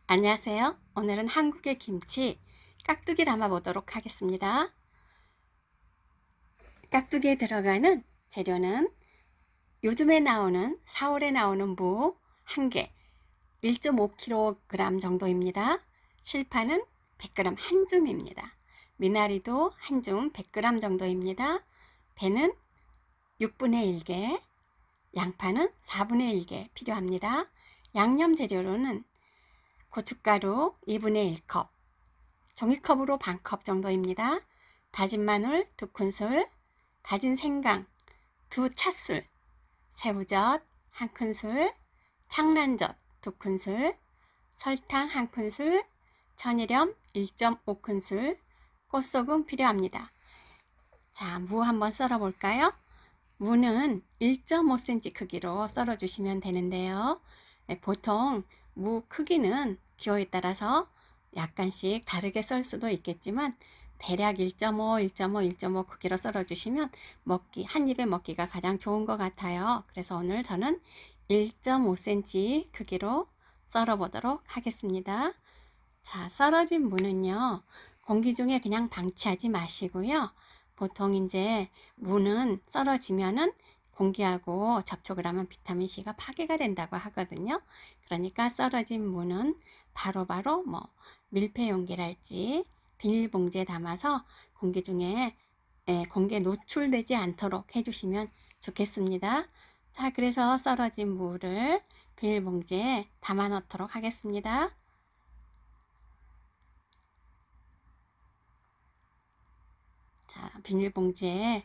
안녕하세요. 오늘은 한국의 김치 깍두기 담아 보도록 하겠습니다. 깍두기에 들어가는 재료는 요즘에 나오는 4월에 나오는 무 1개 1.5kg 정도입니다. 실파는 100g 한 줌입니다. 미나리도 한 줌 100g 정도입니다. 배는 6분의 1개, 양파는 4분의 1개 필요합니다. 양념 재료로는 고춧가루 2분의 1컵, 종이컵으로 반컵 정도입니다. 다진 마늘 2큰술, 다진 생강 2찻술, 새우젓 1큰술, 창란젓 2큰술, 설탕 1큰술, 천일염 1.5큰술, 꽃소금 필요합니다. 자, 무 한번 썰어 볼까요? 무는 1.5cm 크기로 썰어 주시면 되는데요. 보통 무 크기는 기호에 따라서 약간씩 다르게 썰 수도 있겠지만 대략 1.5, 1.5, 1.5 크기로 썰어 주시면 한 입에 먹기가 가장 좋은 것 같아요. 그래서 오늘 저는 1.5cm 크기로 썰어 보도록 하겠습니다. 자, 썰어진 무는요, 공기 중에 그냥 방치하지 마시고요. 보통 이제 무는 썰어지면은 공기하고 접촉을 하면 비타민C가 파괴가 된다고 하거든요. 그러니까 썰어진 무는 바로바로 밀폐 용기랄지 비닐봉지에 담아서 공기 중에 공기에 노출되지 않도록 해주시면 좋겠습니다. 자, 그래서 썰어진 무를 비닐봉지에 담아 놓도록 하겠습니다. 자, 비닐봉지에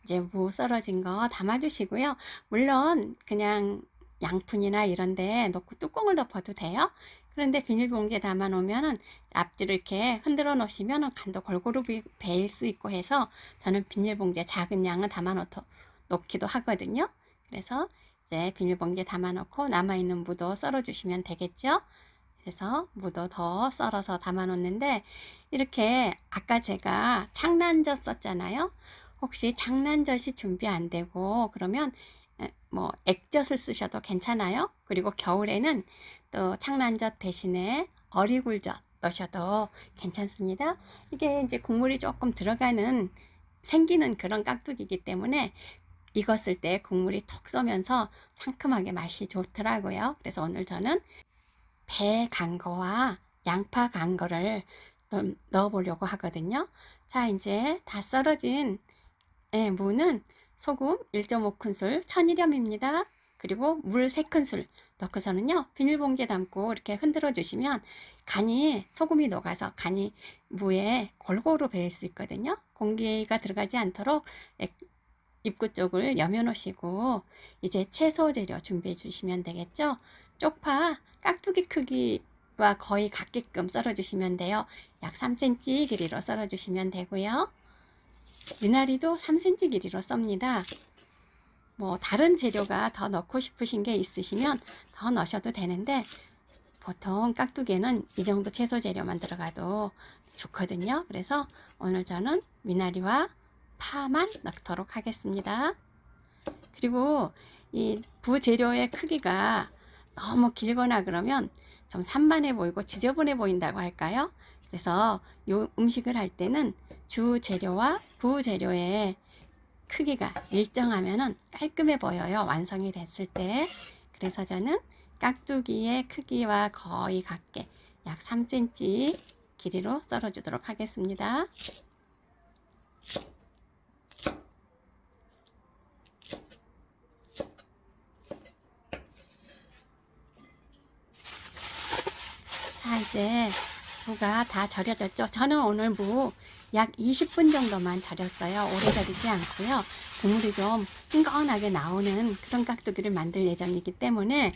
이제 무 썰어진 거 담아 주시고요. 물론 그냥 양푼이나 이런 데 넣고 뚜껑을 덮어도 돼요. 그런데 비닐봉지에 담아 놓으면은 앞뒤로 이렇게 흔들어 놓으시면 간도 골고루 배일 수 있고 해서 저는 비닐봉지에 작은 양을 담아 놓기도 하거든요. 그래서 이제 비닐봉지에 담아 놓고 남아있는 무도 썰어 주시면 되겠죠. 그래서 무도 더 썰어서 담아 놓는데, 이렇게 아까 제가 창란젓 썼잖아요. 혹시 창란젓이 준비 안 되고 그러면 액젓을 쓰셔도 괜찮아요. 그리고 겨울에는 또 창란젓 대신에 어리굴젓 넣으셔도 괜찮습니다. 이게 이제 국물이 조금 생기는 그런 깍두기이기 때문에 익었을 때 국물이 톡 쏘면서 상큼하게 맛이 좋더라고요. 그래서 오늘 저는 배 간 거와 양파 간 거를 넣어 보려고 하거든요. 자, 이제 다 썰어진 무는 소금 1.5큰술 천일염입니다. 그리고 물 3큰술 넣고서는요, 비닐봉지에 담고 이렇게 흔들어 주시면 소금이 녹아서 간이 무에 골고루 배일 수 있거든요. 공기가 들어가지 않도록 입구 쪽을 여며 놓으시고, 이제 채소 재료 준비해 주시면 되겠죠. 쪽파 깍두기 크기와 거의 같게끔 썰어 주시면 돼요. 약 3cm 길이로 썰어 주시면 되고요. 미나리도 3cm 길이로 썹니다. 다른 재료가 더 넣고 싶으신 게 있으시면 더 넣으셔도 되는데, 보통 깍두기에는 이 정도 채소 재료만 들어가도 좋거든요. 그래서 오늘 저는 미나리와 파만 넣도록 하겠습니다. 그리고 이 부재료의 크기가 너무 길거나 그러면 좀 산만해 보이고 지저분해 보인다고 할까요? 그래서 이 음식을 할 때는 주 재료와 부재료의 크기가 일정하면 깔끔해 보여요, 완성이 됐을 때. 그래서 저는 깍두기의 크기와 거의 같게 약 3cm 길이로 썰어 주도록 하겠습니다. 자, 이제 무가 다 절여졌죠. 저는 오늘 무 약 20분 정도만 절였어요. 오래 절이지 않고요. 국물이 좀 흥건하게 나오는 그런 깍두기를 만들 예정이기 때문에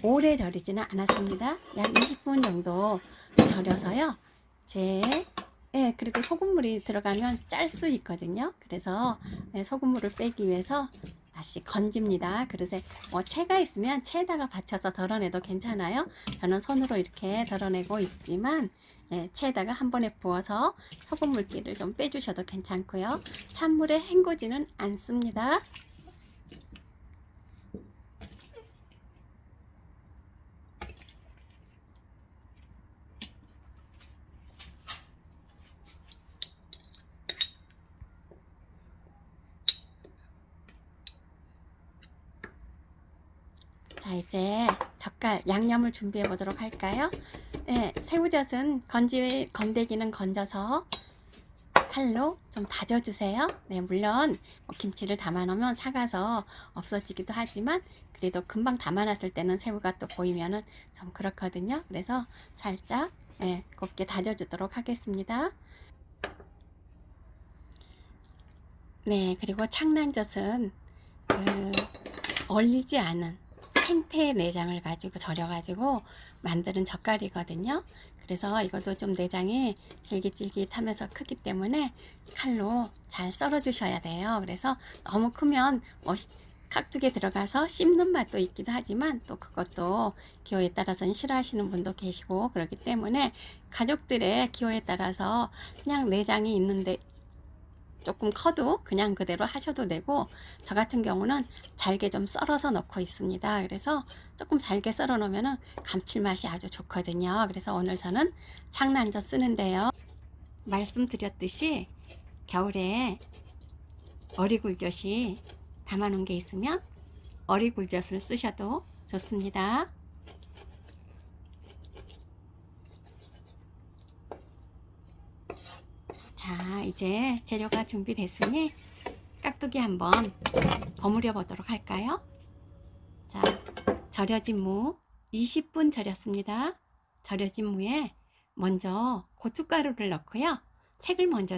오래 절이지는 않았습니다. 약 20분 정도 절여서요. 그리고 소금물이 들어가면 짤 수 있거든요. 그래서 소금물을 빼기 위해서 다시 건집니다. 그릇에 채가 있으면 채에다가 받쳐서 덜어내도 괜찮아요. 저는 손으로 이렇게 덜어내고 있지만 채에다가 한 번에 부어서 소금 물기를 좀 빼주셔도 괜찮고요. 찬물에 헹구지는 않습니다. 자, 이제 젓갈 양념을 준비해 보도록 할까요? 네, 새우젓은 건더기는 건져서 칼로 좀 다져주세요. 네, 물론 뭐 김치를 담아 놓으면 삭아서 없어지기도 하지만 그래도 금방 담아놨을 때는 새우가 또 보이면은 좀 그렇거든요. 그래서 살짝 곱게 다져주도록 하겠습니다. 네, 그리고 창란젓은 얼리지 않은 생태 내장을 가지고 절여가지고 만드는 젓갈이거든요. 그래서 이것도 좀 내장이 질깃질깃하면서 크기 때문에 칼로 잘 썰어 주셔야 돼요. 그래서 너무 크면 뭐 깍두기에 들어가서 씹는 맛도 있기도 하지만 또 그것도 기호에 따라서는 싫어하시는 분도 계시고 그렇기 때문에 가족들의 기호에 따라서 그냥 내장이 있는데 조금 커도 그냥 그대로 하셔도 되고, 저 같은 경우는 잘게 좀 썰어서 넣고 있습니다. 그래서 조금 잘게 썰어 놓으면 감칠맛이 아주 좋거든요. 그래서 오늘 저는 창란젓 쓰는데요. 말씀드렸듯이 겨울에 어리굴젓이 담아 놓은 게 있으면 어리굴젓을 쓰셔도 좋습니다. 자, 이제 재료가 준비됐으니 깍두기 한번 버무려 보도록 할까요? 자, 절여진 무 20분 절였습니다. 절여진 무에 먼저 고춧가루를 넣고요. 색을 먼저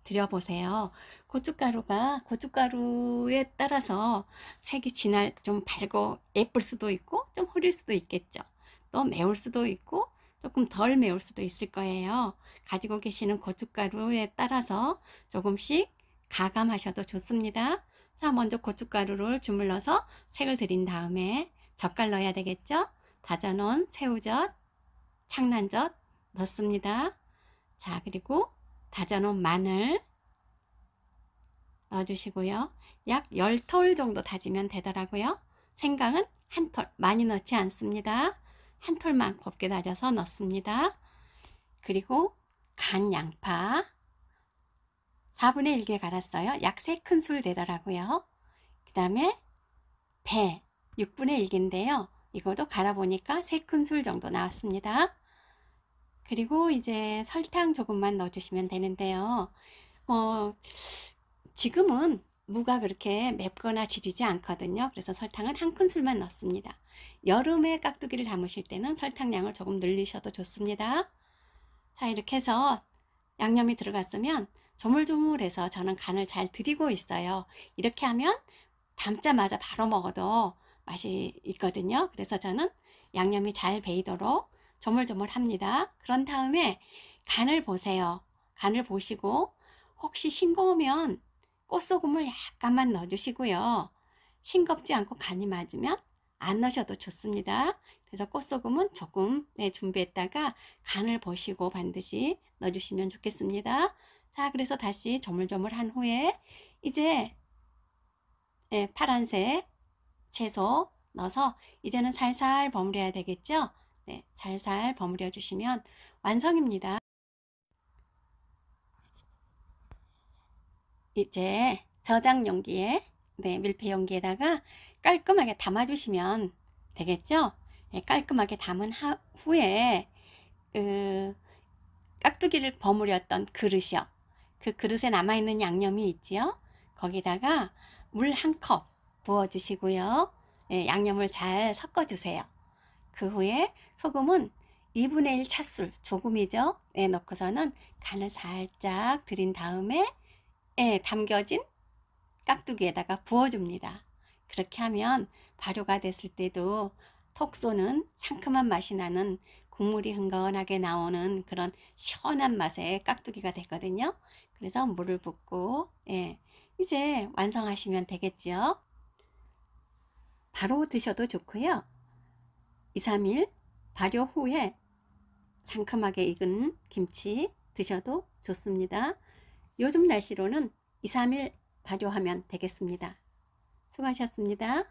들여보세요. 고춧가루에 따라서 색이 진할, 좀 밝고 예쁠 수도 있고 좀 흐릴 수도 있겠죠. 또 매울 수도 있고 조금 덜 매울 수도 있을 거예요. 가지고 계시는 고춧가루에 따라서 조금씩 가감하셔도 좋습니다. 자, 먼저 고춧가루를 주물러서 색을 들인 다음에 젓갈 넣어야 되겠죠? 다져놓은 새우젓, 창란젓 넣습니다. 자, 그리고 다져놓은 마늘 넣어주시고요. 약 10톨 정도 다지면 되더라고요. 생강은 한 톨, 많이 넣지 않습니다. 한 톨만 곱게 다져서 넣습니다. 그리고 간 양파 4분의 1개 갈았어요. 약 3큰술 되더라고요. 그 다음에 배 6분의 1개인데요. 이것도 갈아보니까 3큰술 정도 나왔습니다. 그리고 이제 설탕 조금만 넣어주시면 되는데요. 지금은 무가 그렇게 맵거나 지리지 않거든요. 그래서 설탕은 한 큰술만 넣습니다. 여름에 깍두기를 담으실 때는 설탕량을 조금 늘리셔도 좋습니다. 자, 이렇게 해서 양념이 들어갔으면 조물조물해서 저는 간을 잘 들이고 있어요. 이렇게 하면 담자마자 바로 먹어도 맛이 있거든요. 그래서 저는 양념이 잘 배이도록 조물조물합니다. 그런 다음에 간을 보세요. 간을 보시고 혹시 싱거우면 꽃소금을 약간만 넣어주시고요. 싱겁지 않고 간이 맞으면 안 넣으셔도 좋습니다. 그래서 꽃소금은 조금 준비했다가 간을 보시고 반드시 넣어주시면 좋겠습니다. 자, 그래서 다시 조물조물한 후에 이제 파란색 채소 넣어서 이제는 살살 버무려야 되겠죠? 네, 살살 버무려 주시면 완성입니다. 이제 저장 용기에 밀폐 용기에다가 깔끔하게 담아 주시면 되겠죠? 네, 깔끔하게 담은 후에 깍두기를 버무렸던 그릇이요. 그 그릇에 남아있는 양념이 있지요. 거기다가 물 1컵 부어 주시고요. 양념을 잘 섞어 주세요. 그 후에 소금은 2분의 1 찻술, 조금이죠. 넣고서는 간을 살짝 들인 다음에 담겨진 깍두기에다가 부어줍니다. 그렇게 하면 발효가 됐을 때도 톡 쏘는 상큼한 맛이 나는 국물이 흥건하게 나오는 그런 시원한 맛의 깍두기가 되거든요. 그래서 물을 붓고 이제 완성하시면 되겠죠. 바로 드셔도 좋고요. 2, 3일 발효 후에 상큼하게 익은 김치 드셔도 좋습니다. 요즘 날씨로는 2, 3일 발효하면 되겠습니다. 수고하셨습니다.